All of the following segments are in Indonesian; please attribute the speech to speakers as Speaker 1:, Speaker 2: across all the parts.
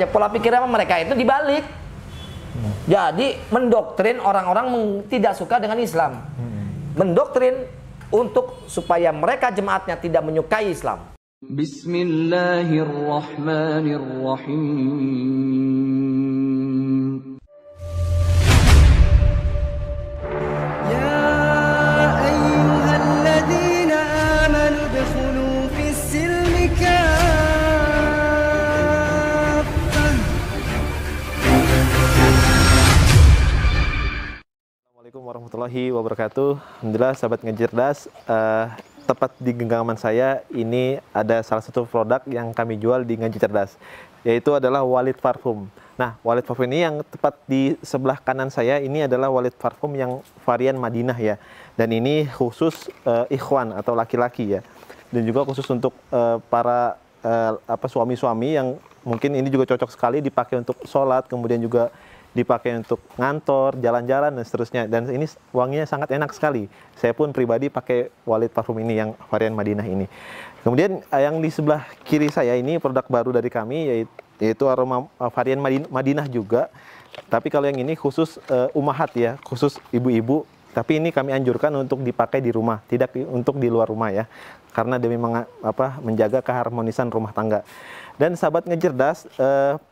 Speaker 1: Ya, pola pikir mereka itu dibalik. Jadi mendoktrin orang-orang tidak suka dengan Islam. Mendoktrin untuk supaya mereka jemaatnya tidak menyukai Islam.
Speaker 2: Bismillahirrahmanirrahim. Ya ayyuhalladzina amanu udkhulu fis-silmi kaffah.
Speaker 3: Assalamualaikum warahmatullahi wabarakatuh. Alhamdulillah sahabat Ngaji Cerdas, tepat di genggaman saya ini ada salah satu produk yang kami jual di Ngaji Cerdas, yaitu adalah Walid Parfum. Nah, Walid Parfum ini yang tepat di sebelah kanan saya ini adalah Walid Parfum yang varian Madinah ya. Dan ini khusus ikhwan atau laki-laki ya. Dan juga khusus untuk para suami-suami yang mungkin ini juga cocok sekali dipakai untuk sholat, kemudian juga dipakai untuk ngantor, jalan-jalan dan seterusnya. Dan ini wanginya sangat enak sekali. Saya pun pribadi pakai Walid Parfum ini yang varian Madinah ini. Kemudian yang di sebelah kiri saya ini produk baru dari kami yaitu aroma varian Madinah juga. Tapi kalau yang ini khusus ummahat ya, khusus ibu-ibu. Tapi ini kami anjurkan untuk dipakai di rumah, tidak untuk di luar rumah ya. Karena demi menjaga keharmonisan rumah tangga. Dan sahabat Ngecerdas,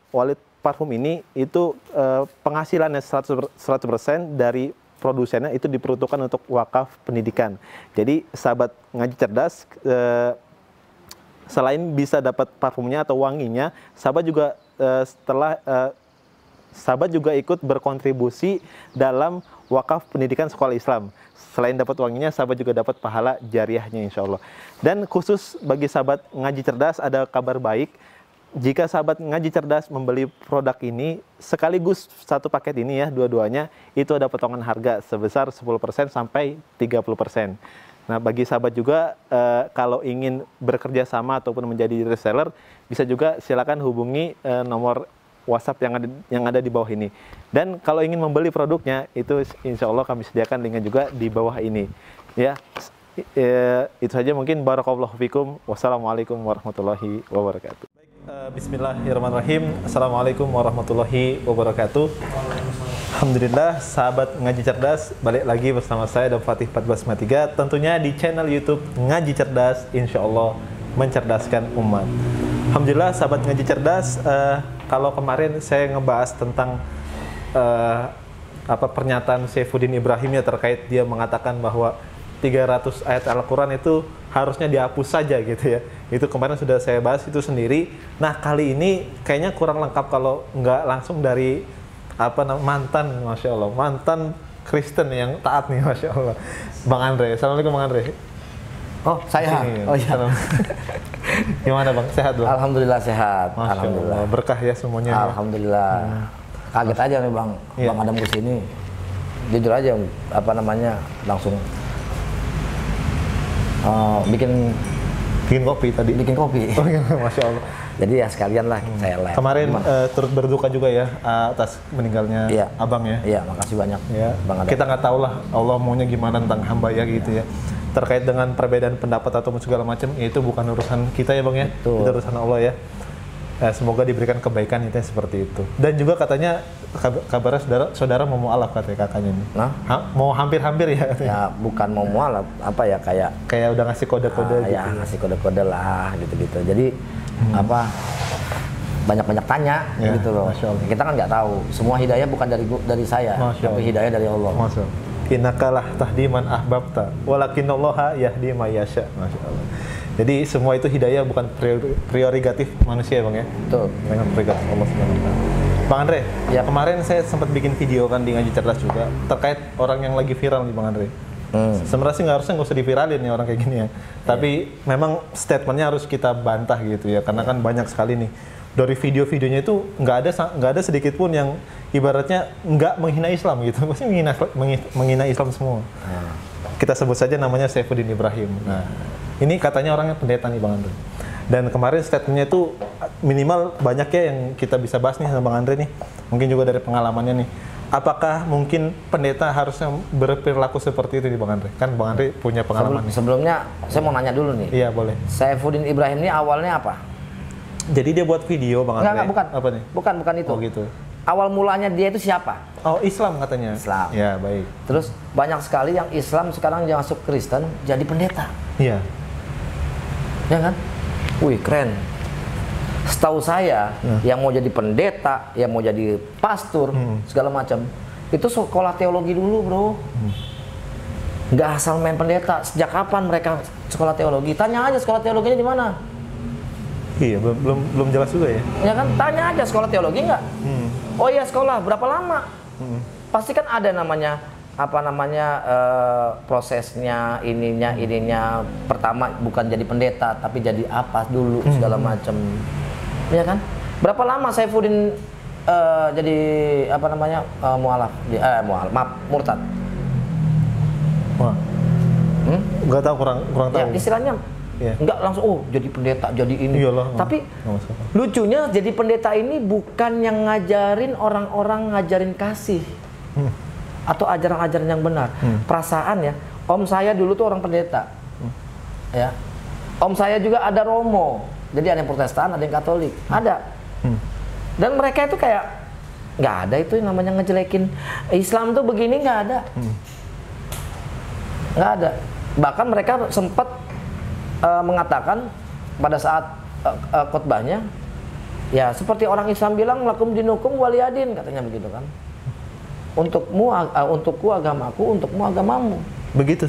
Speaker 3: Walid Parfum ini itu penghasilannya 100% dari produsennya itu diperuntukkan untuk wakaf pendidikan. Jadi sahabat Ngaji Cerdas selain bisa dapat parfumnya atau wanginya, sahabat juga ikut berkontribusi dalam wakaf pendidikan sekolah Islam. Selain dapat wanginya, sahabat juga dapat pahala jariahnya insya Allah. Dan khusus bagi sahabat Ngaji Cerdas ada kabar baik. Jika sahabat Ngaji Cerdas membeli produk ini, sekaligus satu paket ini ya, dua-duanya, itu ada potongan harga sebesar 10% sampai 30%. Nah, bagi sahabat juga, kalau ingin bekerja sama ataupun menjadi reseller, bisa juga silakan hubungi nomor WhatsApp yang ada di bawah ini. Dan kalau ingin membeli produknya, itu insya Allah kami sediakan linknya juga di bawah ini. Ya, itu saja mungkin. Barakallahu fikum. Wassalamualaikum warahmatullahi wabarakatuh. Bismillahirrahmanirrahim. Assalamualaikum warahmatullahi wabarakatuh. Alhamdulillah sahabat Ngaji Cerdas, balik lagi bersama saya dan Fatih 1453 tentunya di channel YouTube Ngaji Cerdas, insya Allah mencerdaskan umat. Alhamdulillah sahabat Ngaji Cerdas, kalau kemarin saya ngebahas tentang pernyataan Saifuddin Ibrahim ya, terkait dia mengatakan bahwa 300 ayat Al-Quran itu harusnya dihapus saja gitu ya. Itu kemarin sudah saya bahas itu sendiri. Nah, kali ini kayaknya kurang lengkap kalau nggak langsung dari mantan, Masya Allah, mantan Kristen yang taat nih, Masya Allah, Bang Andre. Assalamualaikum Bang Andre.
Speaker 1: Oh, saya? Oh iya.
Speaker 3: Gimana Bang? Sehat Bang?
Speaker 1: Alhamdulillah sehat.
Speaker 3: Masya
Speaker 1: Alhamdulillah.
Speaker 3: Allah. Berkah ya semuanya.
Speaker 1: Alhamdulillah. Kaget aja nih Bang, Bang Adam kesini. Jujur aja, langsung bikin
Speaker 3: kopi tadi.
Speaker 1: Bikin kopi.
Speaker 3: Oh, iya, Masya Allah.
Speaker 1: Jadi ya sekalian lah saya live.
Speaker 3: Kemarin turut berduka juga ya atas meninggalnya Abang ya.
Speaker 1: Iya, makasih banyak.
Speaker 3: Ya.
Speaker 1: Bang Adam.
Speaker 3: Kita nggak tahu lah Allah maunya gimana tentang hamba ya gitu ya. Terkait dengan perbedaan pendapat atau segala macam, itu bukan urusan kita ya Bang ya. Itu urusan Allah ya. Semoga diberikan kebaikan itu seperti itu. Dan juga katanya kabarnya saudara mau mualaf katanya kakaknya ini. Nah? Mau hampir-hampir ya katanya.
Speaker 1: Ya bukan mau mualaf, kayak
Speaker 3: udah ngasih kode-kode gitu.
Speaker 1: Ya ngasih kode-kode lah gitu-gitu. Jadi banyak-banyak tanya
Speaker 3: ya,
Speaker 1: gitu loh. Kita kan nggak tahu. Semua hidayah bukan dari saya, tapi hidayah dari Allah.
Speaker 3: Masya Allah. Innakalah tahdi man ahbabta walakinallaha yahdi may yasha. Masya Allah. Jadi semua itu hidayah bukan prerogatif manusia Bang ya. Betul. Dengan prerogatif Allah Subhanahu wa taala. Bang Andre, ya kemarin saya sempat bikin video kan di Ngaji Cerdas juga terkait orang yang lagi viral nih Bang Andre. Sebenarnya sih nggak usah diviralin nih orang kayak gini ya. Tapi memang statementnya harus kita bantah gitu ya, karena kan banyak sekali nih dari video-videonya itu nggak ada sedikit pun yang ibaratnya nggak menghina Islam gitu, pasti menghina Islam semua. Kita sebut saja namanya Saifuddin Ibrahim. Nah, ini katanya orangnya pendeta nih Bang Andre. Dan kemarin statementnya itu minimal banyak ya yang kita bisa bahas nih sama Bang Andre nih. Mungkin juga dari pengalamannya nih. Apakah mungkin pendeta harusnya berperilaku seperti itu nih Bang Andre? Kan Bang Andre punya pengalaman.
Speaker 1: Sebelumnya saya mau nanya dulu nih.
Speaker 3: Iya boleh.
Speaker 1: Saifuddin Ibrahim ini awalnya apa?
Speaker 3: Jadi dia buat video Bang Andre?
Speaker 1: Enggak, bukan.
Speaker 3: Apa nih?
Speaker 1: Bukan itu.
Speaker 3: Oh gitu.
Speaker 1: Awal mulanya dia itu siapa?
Speaker 3: Oh Islam katanya?
Speaker 1: Islam.
Speaker 3: Ya baik.
Speaker 1: Terus banyak sekali yang Islam sekarang yang masuk Kristen jadi pendeta.
Speaker 3: Iya.
Speaker 1: Ya kan? Wih keren. Setahu saya yang mau jadi pendeta, yang mau jadi pastor, segala macam, itu sekolah teologi dulu bro. Nggak asal main pendeta. Sejak kapan mereka sekolah teologi? Tanya aja sekolah teologinya di mana.
Speaker 3: Iya, belum jelas juga ya.
Speaker 1: Ya kan, tanya aja sekolah teologi nggak? Oh iya sekolah, berapa lama? Pasti kan ada namanya prosesnya, ininya. Pertama bukan jadi pendeta, tapi jadi apa dulu segala macam. Ya kan? Berapa lama Saifuddin jadi murtad?
Speaker 3: Wah. Nggak tahu, kurang tahu.
Speaker 1: Ya, istilahnya nggak langsung jadi pendeta jadi ini.
Speaker 3: Iyalah,
Speaker 1: tapi lucunya jadi pendeta ini bukan yang ngajarin orang-orang ngajarin kasih atau ajaran-ajaran yang benar. Perasaan ya, om saya dulu tuh orang pendeta. Ya, om saya juga ada Romo. Jadi ada yang Protestan, ada yang Katolik, ada. Dan mereka itu kayak nggak ada itu yang namanya ngejelekin Islam tuh begini, nggak ada. Nggak ada. Bahkan mereka sempat mengatakan pada saat khotbahnya, ya seperti orang Islam bilang lakum dinukum waliyadin, katanya begitu kan. Untukku agamaku, untukmu agamamu.
Speaker 3: Begitu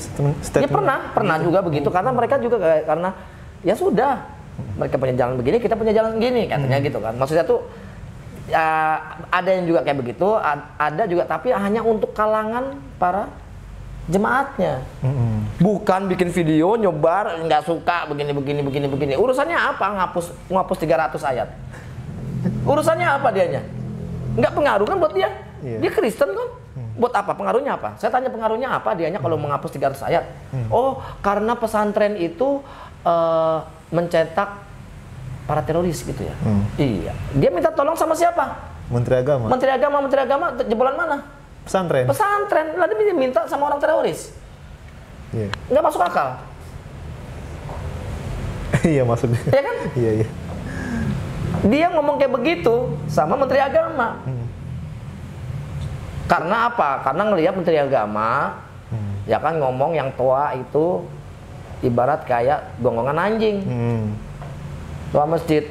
Speaker 1: Ya pernah juga begitu, karena mereka juga karena ya sudah mereka punya jalan begini, kita punya jalan begini, katanya gitu kan. Maksudnya tuh ada yang juga kayak begitu, ada juga tapi hanya untuk kalangan para jemaatnya. Bukan bikin video nyebar nggak suka begini. Urusannya apa ngapus 300 ayat? Urusannya apa dianya? Nggak pengaruh kan buat dia. Dia Kristen kan. Buat apa pengaruhnya apa? Saya tanya pengaruhnya apa dianya kalau menghapus 300 ayat? Oh, karena pesantren itu mencetak para teroris gitu ya. Iya. Dia minta tolong sama siapa?
Speaker 3: Menteri Agama.
Speaker 1: Menteri Agama jebolan mana?
Speaker 3: Pesantren.
Speaker 1: Lalu dia minta sama orang teroris.
Speaker 3: Iya.
Speaker 1: Nggak masuk akal.
Speaker 3: Iya maksudnya.
Speaker 1: Iya kan?
Speaker 3: Iya.
Speaker 1: Dia ngomong kayak begitu sama Menteri Agama. Karena apa? Karena ngelihat Menteri Agama, ya kan ngomong yang tua itu ibarat kayak gonggongan anjing. Tua masjid.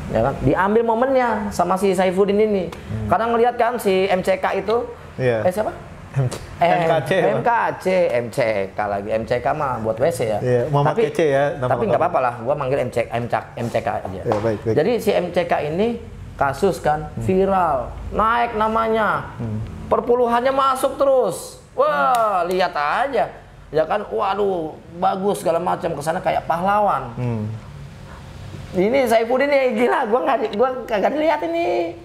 Speaker 1: Ya kan? Diambil momennya sama si Saifuddin ini. Karena ngelihat kan si MCK itu, siapa? MCK lagi. MCK mah buat WC ya.
Speaker 3: Iya, Muhammad Kece ya.
Speaker 1: Tapi nggak apa-apa lah, gua manggil MCK aja.
Speaker 3: Ya, baik.
Speaker 1: Jadi si MCK ini kasus kan viral, naik namanya, perpuluhannya masuk terus. Wah, lihat aja. Ya kan, waduh, bagus segala macam, kesana kayak pahlawan. Ini Saifuddin nih gila, gua kagak dilihat ini.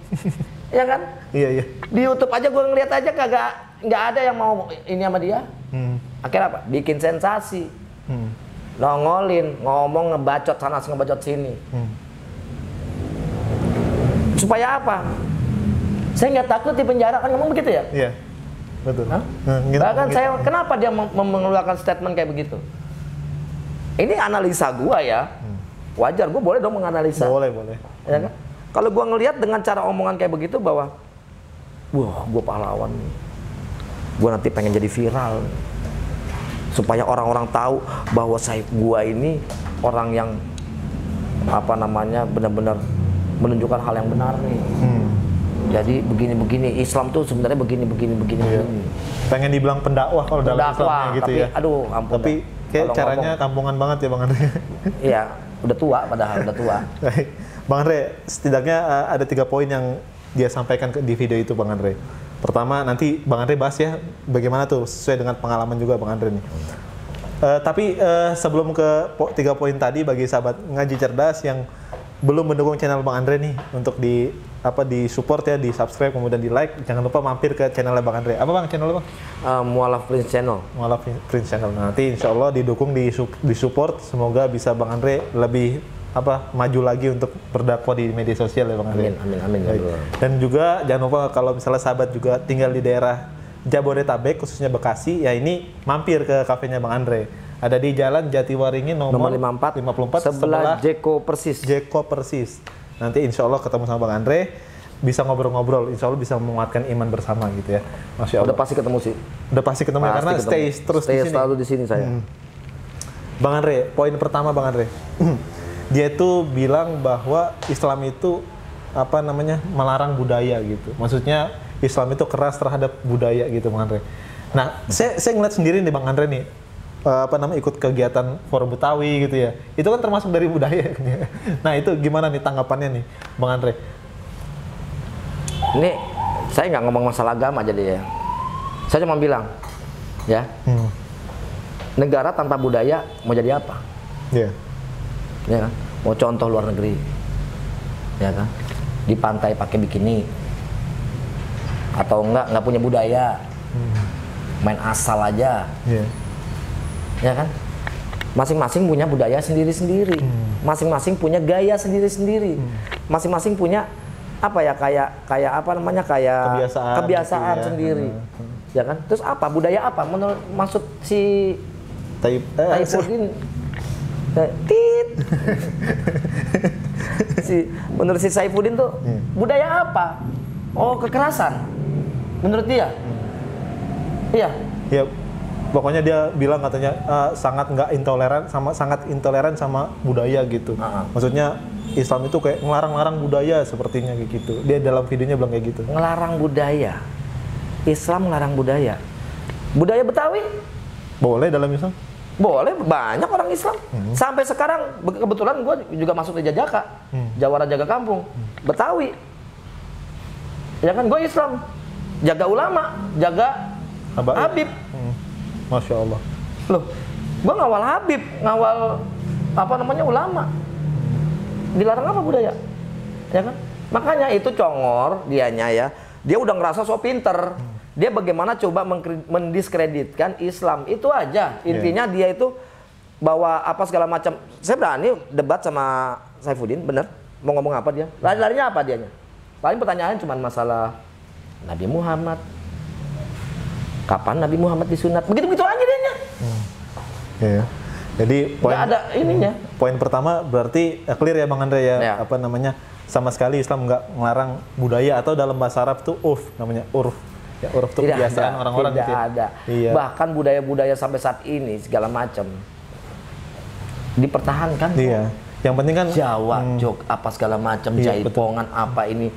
Speaker 1: Ya kan?
Speaker 3: Iya.
Speaker 1: Di YouTube aja gua ngeliat aja nggak ada yang mau ini sama dia. Akhirnya apa? Bikin sensasi. Nongolin, ngomong, ngebacot sana, ngebacot sini. Supaya apa? Saya nggak takut di penjara, kan ngomong begitu ya?
Speaker 3: Iya. Betul.
Speaker 1: Bahkan saya, kenapa dia mengeluarkan statement kayak begitu? Ini analisa gua ya. Wajar, gue boleh dong menganalisa.
Speaker 3: Boleh.
Speaker 1: Ya kan? Kalau gue ngelihat dengan cara omongan kayak begitu bahwa, wah, gue pahlawan nih. Gue nanti pengen jadi viral. Supaya orang-orang tahu bahwa gue ini orang yang benar-benar menunjukkan hal yang benar nih. Jadi begini-begini, Islam tuh sebenarnya begini.
Speaker 3: Pengen dibilang pendakwah kalau dalam Islamnya gitu
Speaker 1: tapi,
Speaker 3: ya.
Speaker 1: Aduh, ampun.
Speaker 3: Tapi kayak caranya kampungan banget ya Bang Andre.
Speaker 1: Iya. Udah tua padahal, udah tua.
Speaker 3: Baik. Bang Andre, setidaknya ada 3 poin yang dia sampaikan di video itu Bang Andre. Pertama, nanti Bang Andre bahas ya bagaimana tuh sesuai dengan pengalaman juga Bang Andre nih. Tapi sebelum ke 3 poin tadi, bagi sahabat Ngaji Cerdas yang belum mendukung channel Bang Andre nih untuk di support ya, di subscribe kemudian di like, jangan lupa mampir ke channelnya Bang Andre. Apa Bang channel Bang?
Speaker 1: Mualaf Prince Channel.
Speaker 3: Mualaf Prince Channel. Nanti insya Allah didukung, di support, semoga bisa Bang Andre lebih maju lagi untuk berdakwah di media sosial ya Bang Andre.
Speaker 1: Amin.
Speaker 3: Dan juga jangan lupa kalau misalnya sahabat juga tinggal di daerah Jabodetabek khususnya Bekasi, ya ini mampir ke kafenya Bang Andre. Ada di Jalan Jatiwaringin nomor 54
Speaker 1: sebelah Jeko Persis.
Speaker 3: Jeko Persis. Nanti insya Allah ketemu sama Bang Andre, bisa ngobrol-ngobrol, insya Allah bisa menguatkan iman bersama gitu ya. Masya Allah.
Speaker 1: Udah pasti ketemu sih.
Speaker 3: Udah pasti ketemu ya, karena stay terus di sini.
Speaker 1: Selalu di sini saya.
Speaker 3: Bang Andre, poin pertama Bang Andre. Dia itu bilang bahwa Islam itu melarang budaya gitu. Maksudnya Islam itu keras terhadap budaya gitu Bang Andre. Nah, saya ngeliat sendiri nih Bang Andre nih, ikut kegiatan Forum Betawi gitu ya. Itu kan termasuk dari budaya. Nah, itu gimana nih tanggapannya nih Bang Andre?
Speaker 1: Ini saya nggak ngomong masalah agama jadi ya. Saya cuma bilang, ya, negara tanpa budaya mau jadi apa?
Speaker 3: Iya.
Speaker 1: Ya kan? Mau contoh luar negeri, ya kan? Di pantai pakai bikini, atau nggak punya budaya, main asal aja, ya kan? Masing-masing punya budaya sendiri-sendiri, masing-masing punya gaya sendiri-sendiri, masing-masing punya kebiasaan gitu ya. Sendiri, ya kan? Terus apa budaya apa? Menurut maksud si Saifuddin, menurut si Saifuddin tuh budaya apa? Oh, kekerasan. Menurut dia, iya. Ya,
Speaker 3: pokoknya dia bilang katanya sangat intoleran sama budaya gitu. Maksudnya Islam itu kayak ngelarang-larang budaya sepertinya kayak gitu. Dia dalam videonya bilang kayak gitu.
Speaker 1: Ngelarang budaya. Islam ngelarang budaya. Budaya Betawi?
Speaker 3: Boleh dalam Islam?
Speaker 1: Boleh, banyak orang Islam. Sampai sekarang kebetulan gue juga masuk di Jajaka, Jawara Jaga Kampung, Betawi. Ya kan, gue Islam, jaga ulama, jaga Habib.
Speaker 3: Masya Allah.
Speaker 1: Loh, gue ngawal Habib, ngawal ulama. Dilarang apa budaya? Ya kan? Makanya itu congor dianya ya. Dia udah ngerasa so pinter. Dia bagaimana coba mendiskreditkan Islam. Itu aja. Intinya dia itu bawa apa segala macam. Saya berani debat sama Saifuddin, bener. Mau ngomong apa dia? Lari-larinya apa dianya? Paling pertanyaan cuma masalah Nabi Muhammad. Kapan Nabi Muhammad disunat? Begitu-begitu aja dianya.
Speaker 3: Iya. Jadi poin
Speaker 1: ada ininya.
Speaker 3: Poin pertama berarti clear ya Bang Andre ya. Sama sekali Islam nggak melarang budaya, atau dalam bahasa Arab tuh urf namanya, urf. Ya, urf itu kebiasaan orang-orang gitu.
Speaker 1: Tidak ada. Iya. Bahkan budaya-budaya sampai saat ini segala macam dipertahankan.
Speaker 3: Iya. Yang penting kan
Speaker 1: Jawa, Jog, apa segala macam, Jaipongan, apa ini.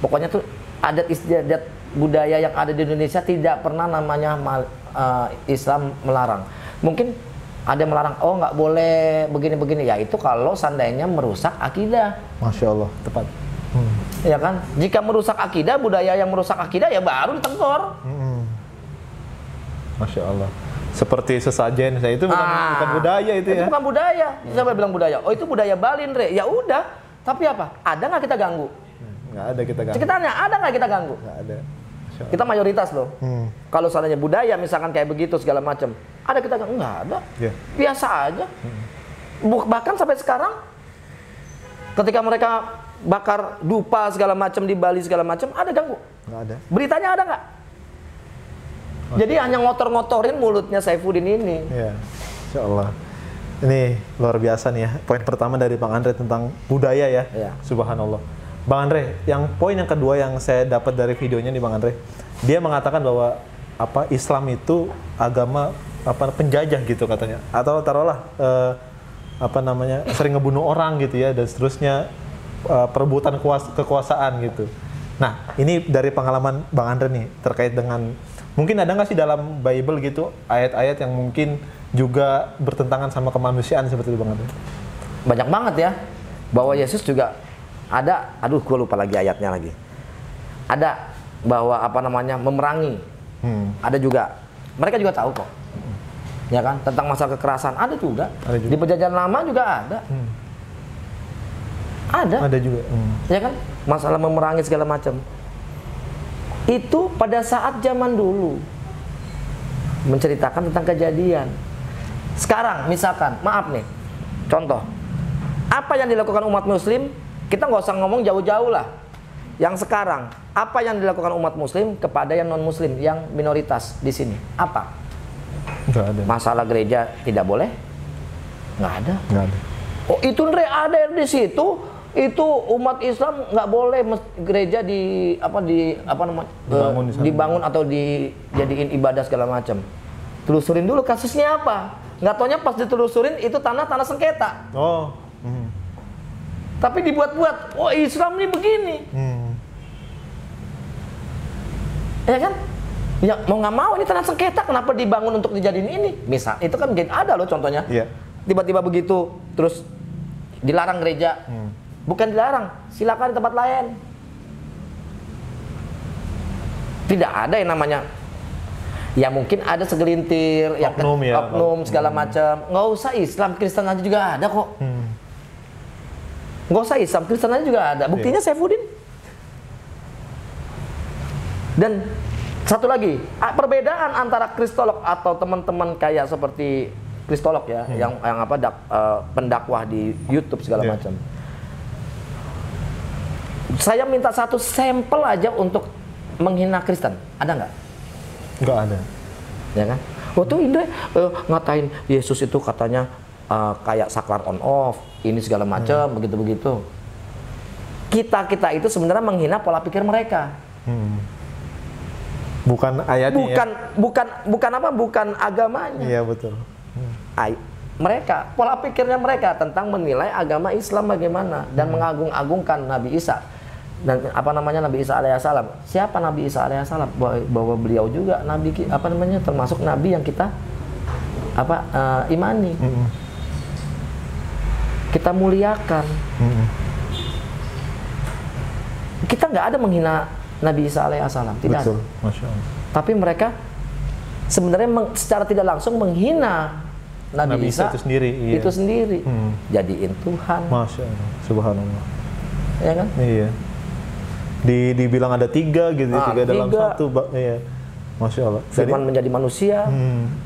Speaker 1: Pokoknya tuh adat istiadat budaya yang ada di Indonesia tidak pernah namanya Islam melarang. Mungkin ada yang melarang, oh nggak boleh begini-begini. Ya itu kalau seandainya merusak akidah.
Speaker 3: Masya Allah, tepat.
Speaker 1: Ya kan? Jika merusak akidah, budaya yang merusak akidah ya baru ditegur.
Speaker 3: Masya Allah. Seperti sesajen, saya itu bukan budaya itu ya. Itu
Speaker 1: bukan budaya. Siapa bilang budaya? Oh itu budaya Bali, Andre. Ya udah. Tapi apa? Ada nggak kita ganggu?
Speaker 3: Nggak ada kita ganggu.
Speaker 1: Sekitarnya ada nggak kita ganggu?
Speaker 3: Nggak ada.
Speaker 1: Kita mayoritas loh. Kalau seandainya budaya misalkan kayak begitu segala macam, ada kita nggak ada. Biasa aja. Bahkan sampai sekarang, ketika mereka bakar dupa segala macam di Bali segala macam, ada ganggu?
Speaker 3: Nggak ada.
Speaker 1: Beritanya ada nggak? Jadi hanya ngotor-ngotorin mulutnya Saifuddin ini.
Speaker 3: Ya, Insya Allah. Ini luar biasa nih ya. Poin pertama dari Bang Andre tentang budaya ya. Subhanallah. Bang Andre, poin yang kedua yang saya dapat dari videonya nih Bang Andre, dia mengatakan bahwa Islam itu agama penjajah gitu katanya, atau taruhlah sering ngebunuh orang gitu ya, dan seterusnya, perebutan kekuasaan gitu. Nah, ini dari pengalaman Bang Andre nih terkait dengan, mungkin ada nggak sih dalam Bible gitu ayat-ayat yang mungkin juga bertentangan sama kemanusiaan seperti itu Bang Andre?
Speaker 1: Banyak banget ya, bahwa Yesus juga ada, gue lupa lagi ayatnya lagi. Ada bahwa memerangi. Ada juga. Mereka juga tahu kok. Ya kan? Tentang masalah kekerasan ada juga. Di perjanjian lama juga ada. Ada
Speaker 3: juga.
Speaker 1: Ya kan? Masalah memerangi segala macam. Itu pada saat zaman dulu. Menceritakan tentang kejadian. Sekarang misalkan, maaf nih. Contoh. Apa yang dilakukan umat muslim? Kita nggak usah ngomong jauh-jauh lah. Yang sekarang, apa yang dilakukan umat muslim kepada yang non-muslim, yang minoritas di sini? Apa?
Speaker 3: Nggak ada.
Speaker 1: Masalah gereja tidak boleh? Nggak ada.
Speaker 3: Nggak ada.
Speaker 1: Oh itu Andre, ada di situ. Itu umat Islam nggak boleh gereja dibangun atau dijadiin ibadah segala macam. Telusurin dulu kasusnya apa. Nggak taunya pas ditelusurin itu tanah sengketa.
Speaker 3: Oh.
Speaker 1: Tapi dibuat-buat. Oh Islam ini begini. Ya kan? Ya mau nggak mau ini tanah sengketa. Kenapa dibangun untuk dijadiin ini? Misal itu kan ada loh contohnya.
Speaker 3: Iya.
Speaker 1: Tiba-tiba begitu terus dilarang gereja. Bukan dilarang, silakan di tempat lain. Tidak ada yang namanya. Ya mungkin ada segelintir, oknum segala macam. Nggak usah Islam, Kristen aja juga ada kok. Nggak usah Islam, Kristen aja juga ada. Buktinya Saifuddin. Dan satu lagi, perbedaan antara kristolog atau teman-teman kayak seperti kristolog ya, yang pendakwah di YouTube segala macam. Saya minta satu sampel aja untuk menghina Kristen, ada nggak?
Speaker 3: Nggak ada.
Speaker 1: Ya kan? Waktu Indra ngatain Yesus itu katanya kayak saklar on off, ini segala macam, begitu-begitu. Kita itu sebenarnya menghina pola pikir mereka.
Speaker 3: Bukan ayatnya.
Speaker 1: Bukan agamanya.
Speaker 3: Iya betul.
Speaker 1: Mereka, pola pikirnya mereka tentang menilai agama Islam bagaimana dan mengagung-agungkan Nabi Isa. Dan Nabi Isa alaihissalam. Siapa Nabi Isa alaihissalam? Bahwa beliau juga nabi termasuk nabi yang kita imani. Kita muliakan. Kita nggak ada menghina Nabi Isa alaihissalam, tidak.
Speaker 3: Betul.
Speaker 1: Ada.
Speaker 3: Masya Allah.
Speaker 1: Tapi mereka sebenarnya secara tidak langsung menghina Nabi Isa
Speaker 3: itu sendiri. Iya.
Speaker 1: Itu sendiri. Jadiin Tuhan.
Speaker 3: Masya Allah. Subhanallah.
Speaker 1: Ya kan?
Speaker 3: Iya. Dibilang ada 3 gitu, 3 dalam 1. Iya. Masya Allah.
Speaker 1: Firman menjadi manusia.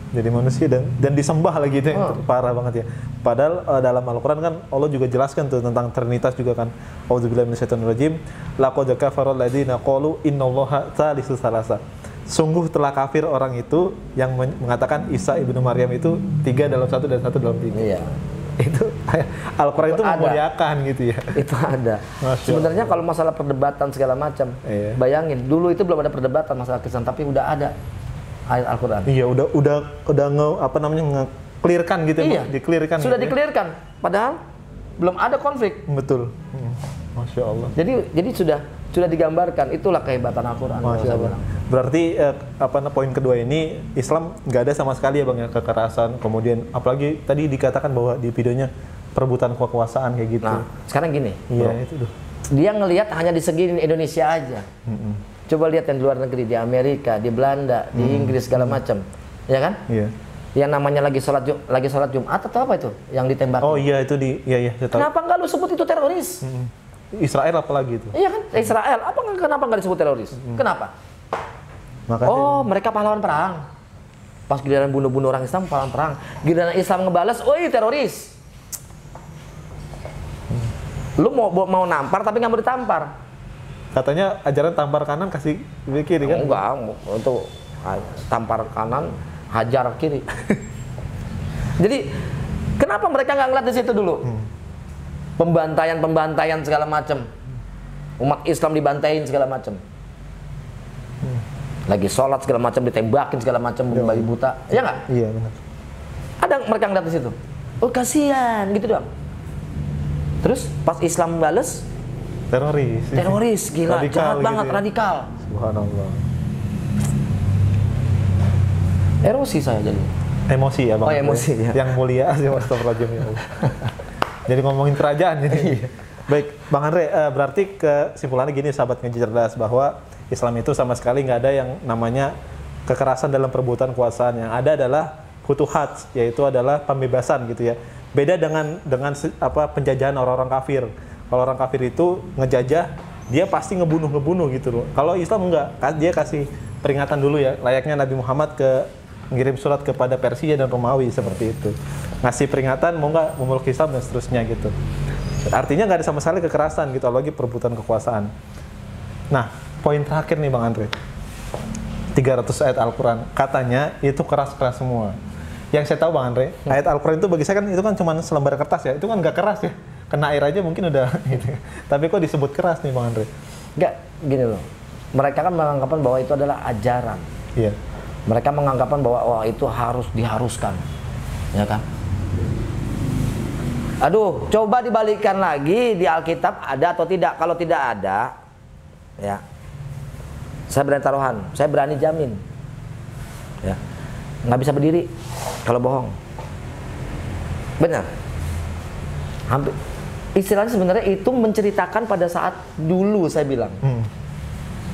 Speaker 3: Jadi manusia dan disembah lagi itu yang parah banget ya. Padahal dalam Al-Quran kan Allah juga jelaskan tuh tentang Trinitas juga kan. A'udzubillahi minasyaitonirrajim. Laqad kafara alladziina qalu innallaha tsalisu tsalasa. Sungguh telah kafir orang itu yang mengatakan Isa ibnu Maryam itu 3 dalam 1 dan 1 dalam 3.
Speaker 1: Iya.
Speaker 3: Itu Al-Quran itu memuliakan gitu ya.
Speaker 1: Itu ada. Sebenarnya kalau masalah perdebatan segala macam, bayangin dulu itu belum ada perdebatan masalah Kristen, tapi udah ada ayat Al-Quran.
Speaker 3: Iya, udah nge-clearkan gitu.
Speaker 1: Iya.
Speaker 3: Di-clearkan.
Speaker 1: Sudah
Speaker 3: gitu
Speaker 1: di-clearkan. Padahal belum ada konflik.
Speaker 3: Betul. Masya Allah.
Speaker 1: Jadi sudah digambarkan, itulah kehebatan Al-Quran.
Speaker 3: Masya Allah. Berarti poin kedua ini Islam nggak ada sama sekali ya Bang ya kekerasan, kemudian apalagi tadi dikatakan bahwa di videonya perebutan kekuasaan kayak gitu.
Speaker 1: Nah, sekarang gini.
Speaker 3: Iya,
Speaker 1: bro.
Speaker 3: itu tuh.
Speaker 1: Dia ngelihat hanya di segi Indonesia aja. Coba lihat yang di luar negeri, di Amerika, di Belanda, di Inggris segala macam. Ya kan? Iya. Yang namanya lagi sholat Jumat atau apa itu yang ditembak?
Speaker 3: Oh iya itu iya saya tahu.
Speaker 1: Kenapa nggak lu sebut itu teroris?
Speaker 3: Israel apalagi itu?
Speaker 1: Iya kan, Israel. Kenapa nggak disebut teroris? Kenapa? Makanya mereka pahlawan perang. Pas giliran bunuh-bunuh orang Islam, pahlawan perang. Giliran Islam ngebales, teroris. Lu mau nampar tapi nggak mau ditampar.
Speaker 3: Katanya ajaran tampar kanan kasih kiri kan?
Speaker 1: Enggak, untuk tampar kanan, hajar kiri. Jadi kenapa mereka nggak ngeliat di situ dulu? Pembantaian segala macam. Umat Islam dibantain segala macam. Lagi sholat segala macam ditembakin segala macam, bayi buta. Ya nggak?
Speaker 3: Iya benar.
Speaker 1: Ada mereka ngeliat di situ. Oh kasihan gitu doang. Terus pas Islam bales, teroris gila, radikal, jahat banget, ya. Radikal.
Speaker 3: Subhanallah.
Speaker 1: Erosi saya jadi.
Speaker 3: Emosi ya Bang.
Speaker 1: Oh emosi ya.
Speaker 3: Yang mulia sih Astagfirullahaladzim ya. Jadi ngomongin kerajaan ini. Baik, Bang Andre, berarti kesimpulannya gini sahabat Ngaji Cerdas, bahwa Islam itu sama sekali nggak ada yang namanya kekerasan dalam perebutan kekuasaan. Yang ada adalah futuhat, yaitu adalah pembebasan gitu ya. Beda dengan penjajahan orang-orang kafir. Kalau orang kafir itu ngejajah, dia pasti ngebunuh gitu loh. Kalau Islam enggak, dia kasih peringatan dulu ya. Layaknya Nabi Muhammad ngirim surat kepada Persia dan Romawi seperti itu. Ngasih peringatan mau nggak memeluk Islam dan seterusnya gitu. Artinya nggak ada sama sekali kekerasan gitu, apalagi perebutan kekuasaan. Nah, poin terakhir nih Bang Andre. 300 ayat Al-Quran, katanya itu keras-keras semua. Yang saya tahu Bang Andre, ayat Al-Quran itu bagi saya kan itu kan cuma selembar kertas ya, itu kan nggak keras ya, kena air aja mungkin udah gitu. Tapi kok disebut keras nih Bang Andre?
Speaker 1: Nggak, gini loh. Mereka kan menganggapan bahwa itu adalah ajaran.
Speaker 3: Iya.
Speaker 1: Mereka menganggapan bahwa wah itu harus diharuskan, ya kan? Aduh, coba dibalikkan lagi di Alkitab ada atau tidak? Kalau tidak ada, ya, saya berani taruhan, saya berani jamin, ya, nggak bisa berdiri kalau bohong. Benar. Hampir. Istilahnya sebenarnya itu menceritakan pada saat dulu saya bilang,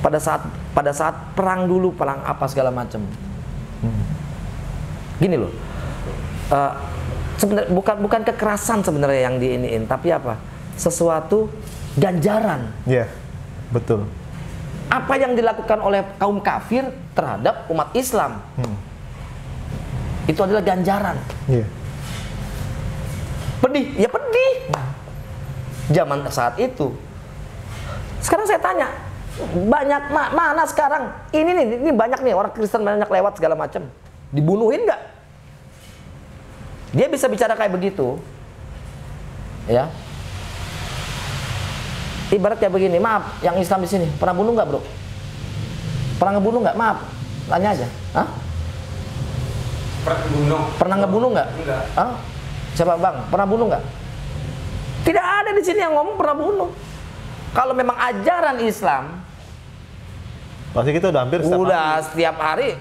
Speaker 1: pada saat perang dulu, perang apa segala macam. Gini loh, sebenarnya bukan kekerasan sebenarnya yang diiniin, tapi apa? Sesuatu ganjaran.
Speaker 3: Iya, betul.
Speaker 1: Apa yang dilakukan oleh kaum kafir terhadap umat Islam, itu adalah ganjaran.
Speaker 3: Iya.
Speaker 1: Pedih, ya pedih. Zaman saat itu. Sekarang saya tanya, banyak mana sekarang? Ini banyak nih orang Kristen banyak lewat segala macam. Dibunuhin nggak? Dia bisa bicara kayak begitu, ya. Ibarat kayak begini, maaf, yang Islam di sini pernah bunuh nggak bro? Pernah ngebunuh nggak? Maaf, tanya aja. Hah? Pernah ngebunuh nggak?
Speaker 4: Enggak.
Speaker 1: Hah? Siapa bang? Pernah bunuh nggak? Tidak ada di sini yang ngomong pernah bunuh. Kalau memang ajaran Islam,
Speaker 3: pasti kita udah hampir
Speaker 1: setiap hari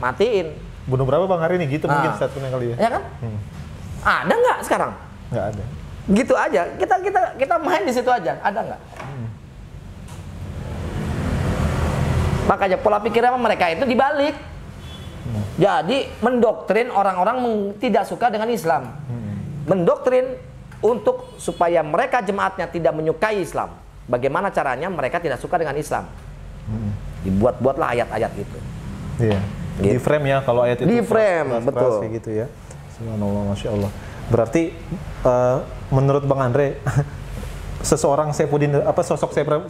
Speaker 1: matiin.
Speaker 3: Bunuh berapa Bang hari ini? Gitu mungkin statementnya kali ya?
Speaker 1: Ya kan? Ada nggak sekarang?
Speaker 3: Nggak ada.
Speaker 1: Gitu aja. Kita main di situ aja. Ada nggak? Makanya pola pikirnya mereka itu dibalik. Jadi mendoktrin orang-orang tidak suka dengan Islam. Mendoktrin untuk supaya mereka jemaatnya tidak menyukai Islam. Bagaimana caranya mereka tidak suka dengan Islam? Dibuat-buatlah ayat-ayat itu.
Speaker 3: Iya. Di frame ya kalau ayat itu.
Speaker 1: Di frame, betul.
Speaker 3: Kayak gitu ya. Subhanallah, masya Allah. Berarti menurut Bang Andre, sosok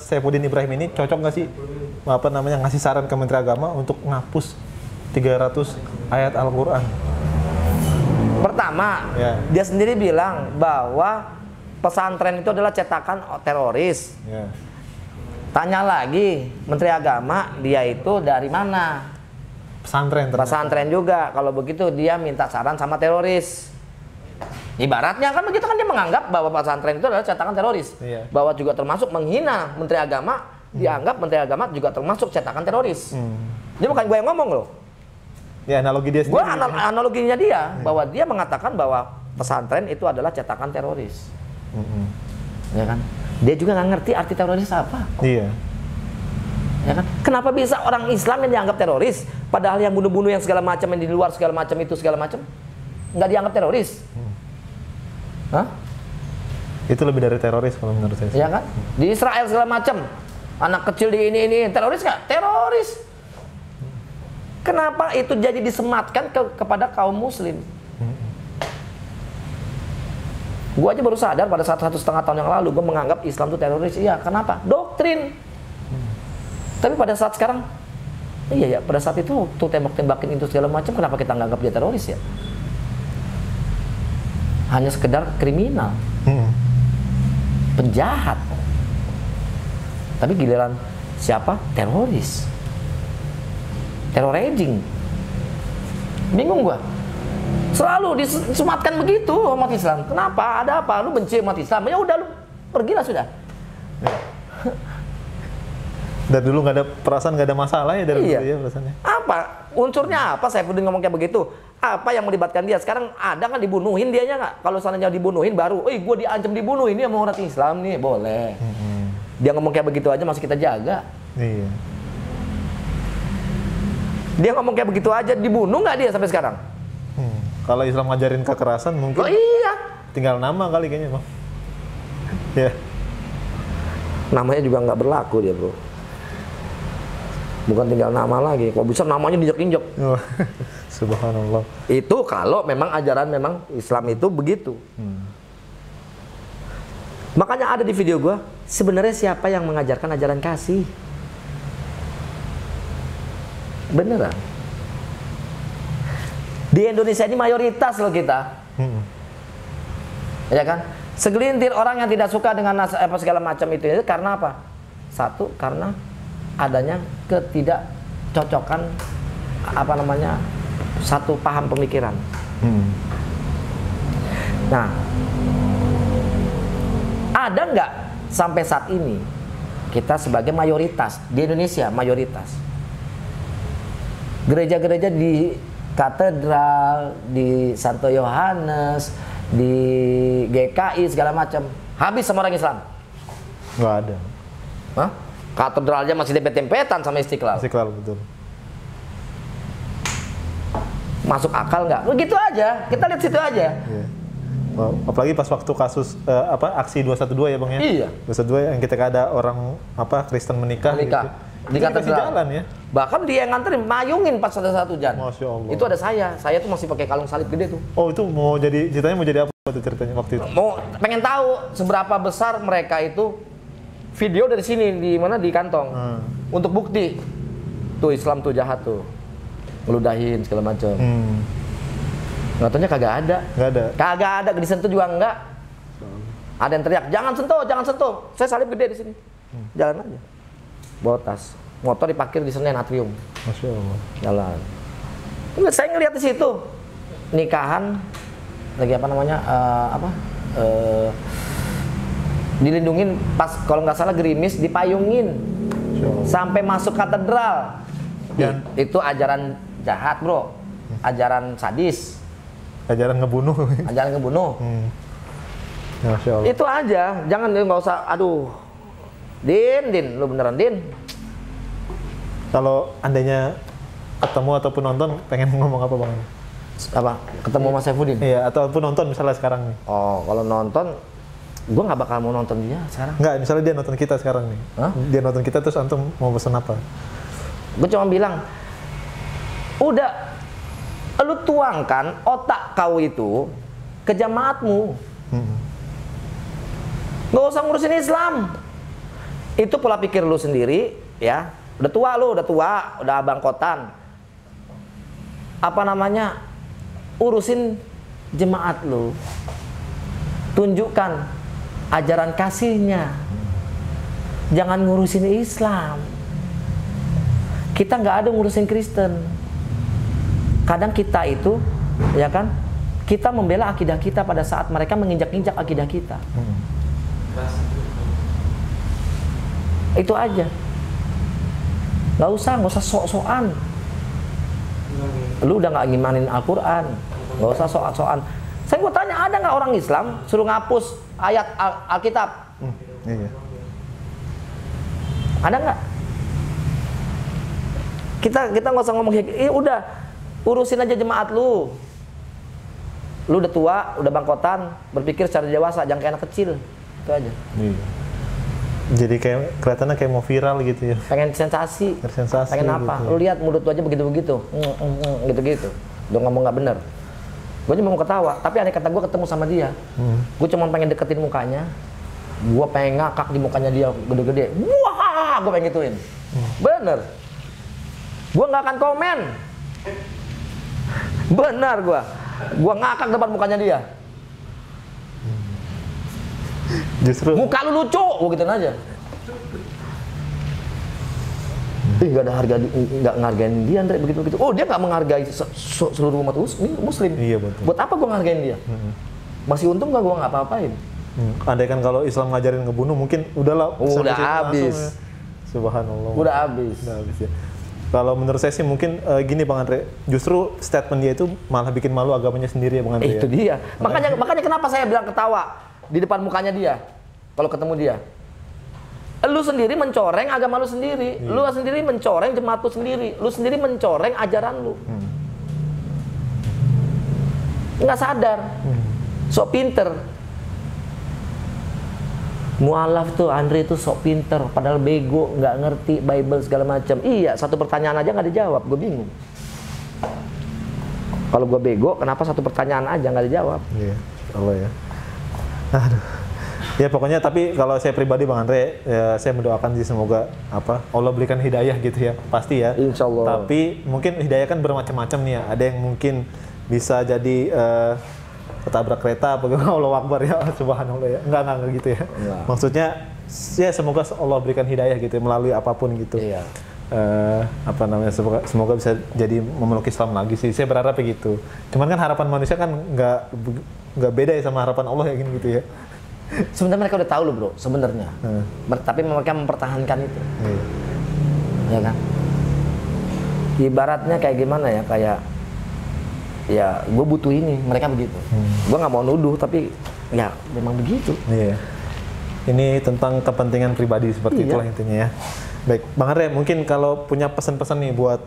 Speaker 3: Saifuddin Ibrahim ini cocok nggak sih ngasih saran ke Menteri Agama untuk ngapus 300 ayat Al-Quran?
Speaker 1: Pertama, dia sendiri bilang bahwa pesantren itu adalah cetakan teroris. Tanya lagi, Menteri Agama dia itu dari mana? Pesantren juga. Kalau begitu dia minta saran sama teroris. Ibaratnya kan begitu kan dia menganggap bahwa pesantren itu adalah cetakan teroris. Bahwa juga termasuk menghina Menteri Agama, dianggap Menteri Agama juga termasuk cetakan teroris. Ini bukan gue yang ngomong loh.
Speaker 3: Ya analogi dia sendiri.
Speaker 1: Analoginya dia bahwa dia mengatakan bahwa pesantren itu adalah cetakan teroris. Ya kan? Dia juga nggak ngerti arti teroris apa.
Speaker 3: Iya.
Speaker 1: Ya kan? Kenapa bisa orang Islam yang dianggap teroris, padahal yang bunuh-bunuh yang segala macam yang di luar segala macam itu segala macam nggak dianggap teroris? Hah?
Speaker 3: Itu lebih dari teroris kalau menurut saya.
Speaker 1: Ya kan? Di Israel segala macam, anak kecil di ini teroris nggak? Teroris. Kenapa itu jadi disematkan kepada kaum muslim? Gue aja baru sadar pada saat 1,5 tahun yang lalu gue menganggap Islam itu teroris. Iya, kenapa? Doktrin. Tapi pada saat sekarang, iya ya, pada saat itu tuh tembak-tembakin itu segala macam, kenapa kita nggak anggap dia teroris ya? Hanya sekedar kriminal, penjahat. Tapi giliran siapa? Teroris. Terrorizing. Bingung gua. Selalu disematkan begitu umat Islam. Kenapa? Ada apa? Lu benci umat Islam? Ya udah lu pergilah sudah.
Speaker 3: Dan dulu nggak ada perasaan, nggak ada masalah ya dari dulu ya perasaannya.
Speaker 1: Apa? Unsurnya apa? Saifuddin ngomong kayak begitu. Apa yang melibatkan dia? Sekarang ada kan dibunuhin dianya nggak? Kalau seandainya dibunuhin baru, gue diancam dibunuhin, ini mau orang Islam nih, boleh. Dia ngomong kayak begitu aja masih kita jaga.
Speaker 3: Iya.
Speaker 1: Dia ngomong kayak begitu aja, dibunuh nggak dia sampai sekarang?
Speaker 3: Kalau Islam ngajarin kekerasan mungkin.
Speaker 1: Oh iya.
Speaker 3: Tinggal nama kali kayaknya Bang. Ya.
Speaker 1: Namanya juga nggak berlaku dia bro. Bukan tinggal nama lagi, kok bisa namanya diinjek-injek.
Speaker 3: Oh, subhanallah.
Speaker 1: Itu kalau memang ajaran memang Islam itu begitu. Makanya ada di video gua, sebenarnya siapa yang mengajarkan ajaran kasih? Beneran. Di Indonesia ini mayoritas loh kita. Ya kan? Segelintir orang yang tidak suka dengan apa segala macam itu karena apa? Satu, karena adanya ketidakcocokan apa namanya? Satu paham pemikiran. Nah, ada nggak sampai saat ini kita sebagai mayoritas di Indonesia, mayoritas gereja-gereja di katedral, di Santo Yohanes, di GKI segala macam habis sama orang Islam?
Speaker 3: Nggak ada.
Speaker 1: Hah? Katedralnya masih dempet-dempetan sama Istiqlal.
Speaker 3: Istiqlal, betul.
Speaker 1: Masuk akal nggak? Begitu aja, kita lihat situ aja.
Speaker 3: Iya. Apalagi pas waktu kasus aksi 212 ya Bang ya?
Speaker 1: Iya.
Speaker 3: 212 yang ketika ada orang Kristen menikah. Gitu.
Speaker 1: Di
Speaker 3: Itu dikasih
Speaker 1: katedral.
Speaker 3: jalan ya?
Speaker 1: Bahkan dia yang nganterin, mayungin pas ada satu hujan.
Speaker 3: Masya Allah.
Speaker 1: Itu ada saya tuh masih pakai kalung salib gede tuh.
Speaker 3: Oh itu ceritanya mau jadi apa tuh ceritanya waktu itu?
Speaker 1: Pengen tahu seberapa besar mereka itu video dari sini di mana di kantong untuk bukti tuh Islam tuh jahat tuh ngeludahin segala macam. Nggak taunya kagak ada. Kagak ada, disentuh juga enggak. Ada yang teriak jangan sentuh. Saya salib gede di sini. Jalan aja. Bawa tas, motor diparkir di Senen Atrium.
Speaker 3: Masya Allah.
Speaker 1: Jalan. Enggak, saya ngeliat di situ nikahan lagi apa namanya dilindungin pas kalau nggak salah gerimis dipayungin sampai masuk katedral. Itu ajaran jahat bro, ajaran sadis,
Speaker 3: ajaran ngebunuh. Masya Allah.
Speaker 1: Itu aja, jangan nggak usah. Aduh, Din, lu beneran Din.
Speaker 3: Kalau andainya ketemu ataupun nonton, pengen ngomong apa Bang?
Speaker 1: Apa? Ketemu Mas Saifuddin?
Speaker 3: Iya, ataupun nonton misalnya sekarang nih.
Speaker 1: Oh, kalau nonton, gue nggak bakal mau nonton dia sekarang.
Speaker 3: Nggak, misalnya dia nonton kita sekarang nih.
Speaker 1: Hah?
Speaker 3: Dia nonton kita terus antum mau pesen apa?
Speaker 1: Gue cuma bilang, udah, lu tuangkan otak kau itu ke jamaatmu. Nggak usah ngurusin Islam. Itu pola pikir lu sendiri, ya. Udah tua, udah bangkotan. Apa namanya? Urusin jemaat lu. Tunjukkan ajaran kasihnya. Jangan ngurusin Islam. Kita nggak ada ngurusin Kristen. Kadang kita itu, ya kan? Kita membela akidah kita pada saat mereka menginjak-injak akidah kita. Itu aja. Nggak usah sok-sokan. Lu udah nggak ngimanin Al-Quran, nggak usah sok-sokan. Saya mau tanya, ada nggak orang Islam suruh ngapus ayat Alkitab?
Speaker 3: Iya.
Speaker 1: Ada nggak? Kita nggak usah ngomong kayak gitu. Udah urusin aja jemaat lu. Lu udah tua, udah bangkotan, berpikir secara dewasa, jangan kayak anak kecil. Itu aja.
Speaker 3: Iya. Jadi kayak kelihatannya kayak mau viral gitu ya.
Speaker 1: Pengen sensasi. Pengen apa?
Speaker 3: Gitu.
Speaker 1: Lu lihat mulut lu aja begitu-begitu. Gitu-gitu. Udah ngomong nggak bener. Gue cuma mau ketawa, tapi andai kata gue ketemu sama dia, gue cuma pengen deketin mukanya, gue pengen ngakak di mukanya dia gede-gede. Wah, gue pengen gituin. Bener. Gue nggak akan komen. Benar gue ngakak depan mukanya dia.
Speaker 3: Justru
Speaker 1: Muka lu lucu, gue gituin aja. Gak ada harga, nggak ngargain dia, Andre, begitu-begitu. Oh, dia nggak menghargai seluruh umat muslim.
Speaker 3: Iya, betul.
Speaker 1: Buat apa gue ngargain dia? Masih untung nggak gue nggak apa-apain.
Speaker 3: andai kan kalau Islam ngajarin ngebunuh mungkin udahlah.
Speaker 1: Udah habis.
Speaker 3: Ya. Subhanallah.
Speaker 1: Udah habis.
Speaker 3: Udah habis ya. Kalau menurut saya sih mungkin gini Bang Andre, justru statement dia itu malah bikin malu agamanya sendiri ya Bang Andre.
Speaker 1: Itu dia. Makanya kenapa saya bilang ketawa di depan mukanya dia kalau ketemu dia. Lu sendiri mencoreng agama lu sendiri, lu sendiri mencoreng jemaat lu sendiri, lu sendiri mencoreng ajaran lu. Nggak sadar, sok pinter. Mualaf tuh Andre tuh sok pinter, padahal bego, nggak ngerti Bible segala macam. Iya, satu pertanyaan aja nggak dijawab, gue bingung. Kalau gue bego, kenapa satu pertanyaan aja nggak dijawab?
Speaker 3: Iya, Allah ya. Aduh. Ya pokoknya tapi kalau saya pribadi Bang Andre, ya, saya mendoakan sih semoga Allah berikan hidayah gitu ya, pasti ya.
Speaker 1: Insya Allah.
Speaker 3: Tapi mungkin hidayah kan bermacam-macam nih ya. Ada yang mungkin bisa jadi ketabrak kereta apa gimana. Allahu Akbar ya, subhanallah ya. Enggak gitu ya.
Speaker 1: Enggak.
Speaker 3: Maksudnya ya semoga Allah berikan hidayah gitu ya, melalui apapun gitu.
Speaker 1: Iya.
Speaker 3: Apa namanya, semoga bisa jadi memeluk Islam lagi sih. Saya berharap begitu. Cuman kan harapan manusia kan nggak beda ya sama harapan Allah ya gitu ya.
Speaker 1: Sebenarnya mereka udah tahu loh bro, sebenarnya. Tapi mereka mempertahankan itu.
Speaker 3: Iya.
Speaker 1: Ya kan? Ibaratnya kayak gimana ya, kayak ya gue butuh ini, mereka begitu. Gue nggak mau nuduh tapi ya memang begitu.
Speaker 3: Iya. Ini tentang kepentingan pribadi seperti itulah intinya ya. Baik, Bang Andre, mungkin kalau punya pesan-pesan nih buat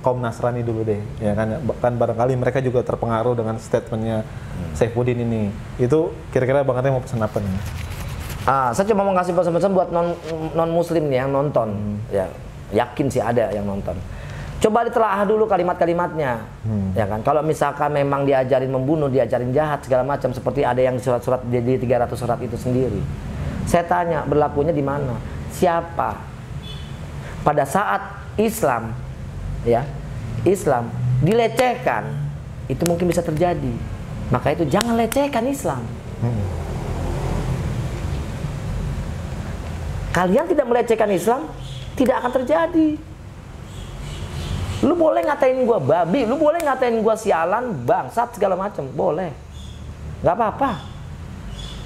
Speaker 3: kaum Nasrani dulu deh, ya kan? Kan barangkali mereka juga terpengaruh dengan statementnya Saifuddin ini. Itu kira-kira Bang Andre mau pesan apa nih?
Speaker 1: Saya cuma mau ngasih pesan-pesan buat non Muslim nih yang nonton. Ya, yakin sih ada yang nonton. Coba ditelaah dulu kalimat-kalimatnya, ya kan? Kalau misalkan memang diajarin membunuh, diajarin jahat segala macam, seperti ada yang surat-surat di 300 surat itu sendiri. Saya tanya, berlakunya di mana? Siapa? Pada saat Islam, ya, Islam dilecehkan, itu mungkin bisa terjadi. Maka itu jangan lecehkan Islam. Kalian tidak melecehkan Islam, tidak akan terjadi. Lu boleh ngatain gua babi, lu boleh ngatain gua sialan, bangsat segala macam, boleh, nggak apa-apa.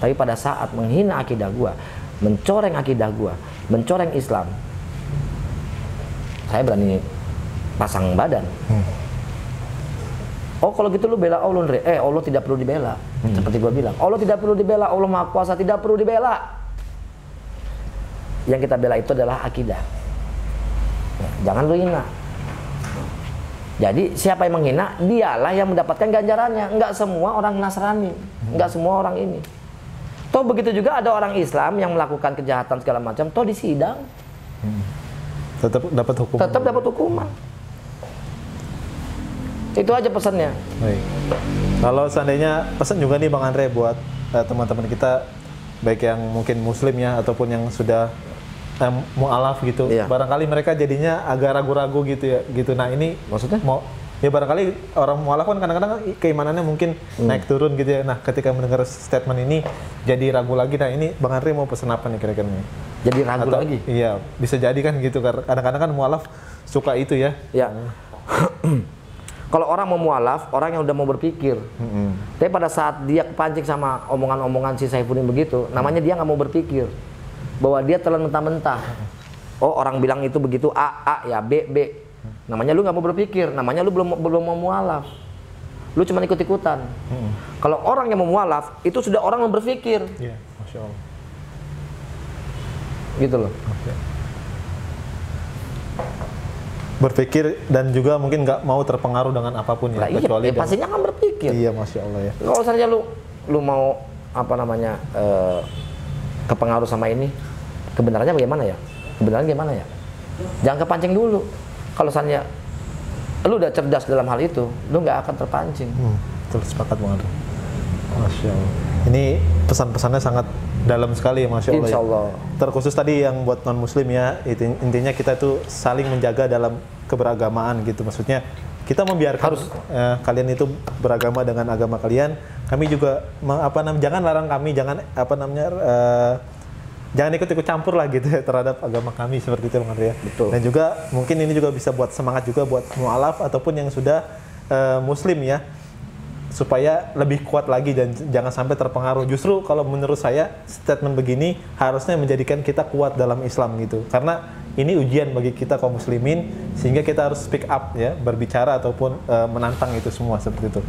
Speaker 1: Tapi pada saat menghina akidah gua, mencoreng akidah gua, mencoreng Islam, saya berani pasang badan. Oh kalau gitu lu bela Allah, Allah tidak perlu dibela. Seperti gua bilang, Allah tidak perlu dibela, Allah Maha Kuasa tidak perlu dibela. Yang kita bela itu adalah akidah. Ya, jangan lu hina. Jadi siapa yang menghina, dialah yang mendapatkan ganjarannya. Enggak semua orang Nasrani, enggak semua orang ini. Toh begitu juga ada orang Islam yang melakukan kejahatan segala macam, toh disidang.
Speaker 3: Tetap dapat hukuman.
Speaker 1: Tetap dapat hukuman. Itu aja pesannya.
Speaker 3: Baik. Kalau seandainya pesan juga nih Bang Andre buat teman-teman kita, baik yang mungkin Muslim ya ataupun yang sudah mu'alaf gitu,
Speaker 1: Iya.
Speaker 3: barangkali mereka jadinya agak ragu-ragu gitu ya, gitu. Nah ini
Speaker 1: Maksudnya?
Speaker 3: mau ya barangkali orang mu'alaf kan kadang-kadang keimanannya mungkin naik turun gitu ya. Nah ketika mendengar statement ini jadi ragu lagi. Nah ini Bang Andre mau pesan apa nih kira-kira nih?
Speaker 1: Jadi ragu
Speaker 3: Atau,
Speaker 1: lagi.
Speaker 3: Iya, bisa jadi kan gitu. Kadang-kadang kan mu'alaf suka itu ya.
Speaker 1: Ya. Kalau orang mau mualaf, orang yang udah mau berpikir. Tapi pada saat dia kepancing sama omongan-omongan si Saifuddin begitu, namanya dia nggak mau berpikir. Bahwa dia telan mentah-mentah. Oh orang bilang itu begitu A ya B. Namanya lu nggak mau berpikir, namanya lu belum mau mualaf. Lu cuma ikut-ikutan. Kalau orang yang mau mualaf, itu sudah orang yang berpikir.
Speaker 3: Iya, Masya Allah.
Speaker 1: Gitu loh.
Speaker 3: Okay. Berpikir dan juga mungkin nggak mau terpengaruh dengan apapun ya,
Speaker 1: Nah,
Speaker 3: kecuali dengan-
Speaker 1: pastinya kan berpikir.
Speaker 3: Iya, Masya Allah ya.
Speaker 1: Kalau saja lu mau apa namanya kepengaruh sama ini, kebenarannya bagaimana ya? Kebenarannya gimana ya? Jangan kepancing dulu. Kalau misalnya lu udah cerdas dalam hal itu, lu nggak akan terpancing.
Speaker 3: Betul, sepakat banget. Masya Allah. Ini pesan-pesannya sangat dalam sekali ya, Masya Allah.
Speaker 1: Insya Allah.
Speaker 3: Terkhusus tadi yang buat non Muslim ya, intinya kita itu saling menjaga dalam keberagamaan gitu. Maksudnya kita membiarkan kalian itu beragama dengan agama kalian. Kami juga jangan larang kami, jangan jangan ikut-ikut campur lah gitu ya terhadap agama kami seperti itu Bang Andre ya.
Speaker 1: Betul.
Speaker 3: Dan juga mungkin ini juga bisa buat semangat juga buat mu'alaf ataupun yang sudah Muslim ya, supaya lebih kuat lagi dan jangan sampai terpengaruh. Justru kalau menurut saya statement begini harusnya menjadikan kita kuat dalam Islam gitu, karena ini ujian bagi kita kaum muslimin, sehingga kita harus speak up ya, berbicara ataupun menantang itu semua seperti itu.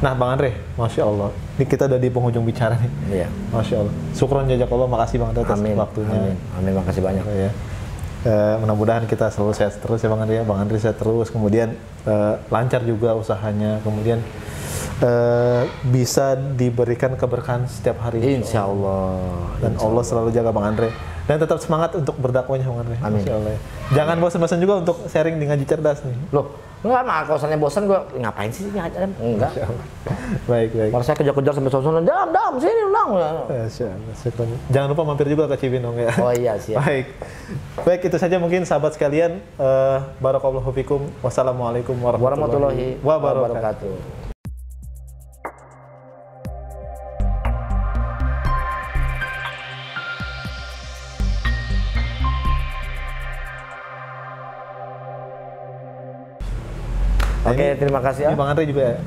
Speaker 3: Nah Bang Andre, Masya Allah, ini kita udah di penghujung bicara nih.
Speaker 1: Iya.
Speaker 3: Masya Allah, syukron jazakallah, makasih Bang Andre atas
Speaker 1: Amin.
Speaker 3: waktunya.
Speaker 1: Amin, makasih banyak.
Speaker 3: Ya. Mudah-mudahan kita selalu sehat terus ya Bang Andre ya. Bang Andre sehat terus, kemudian lancar juga usahanya, kemudian bisa diberikan keberkahan setiap hari.
Speaker 1: Insya Allah.
Speaker 3: Dan Allah selalu jaga Bang Andre. Dan tetap semangat untuk berdakwahnya Bang Andre.
Speaker 1: Amin.
Speaker 3: Masya Allah. Jangan bosan-bosan juga untuk sharing di Ngaji Cerdas nih.
Speaker 1: Loh, enggak mah kalau misalnya bosan gue ngapain sih ngajar? Enggak.
Speaker 3: Baik.
Speaker 1: Kalau saya kejar-kejar sampai sono, dam sini ulang.
Speaker 3: Masya Allah. Syukran. Jangan lupa mampir juga ke Cibinong ya.
Speaker 1: Oh iya siap.
Speaker 3: Baik itu saja mungkin sahabat sekalian. Barakallahu fikum. Wassalamualaikum warahmatullahi wabarakatuh.
Speaker 1: Oke, terima kasih ya.
Speaker 3: Ini Bang Andre juga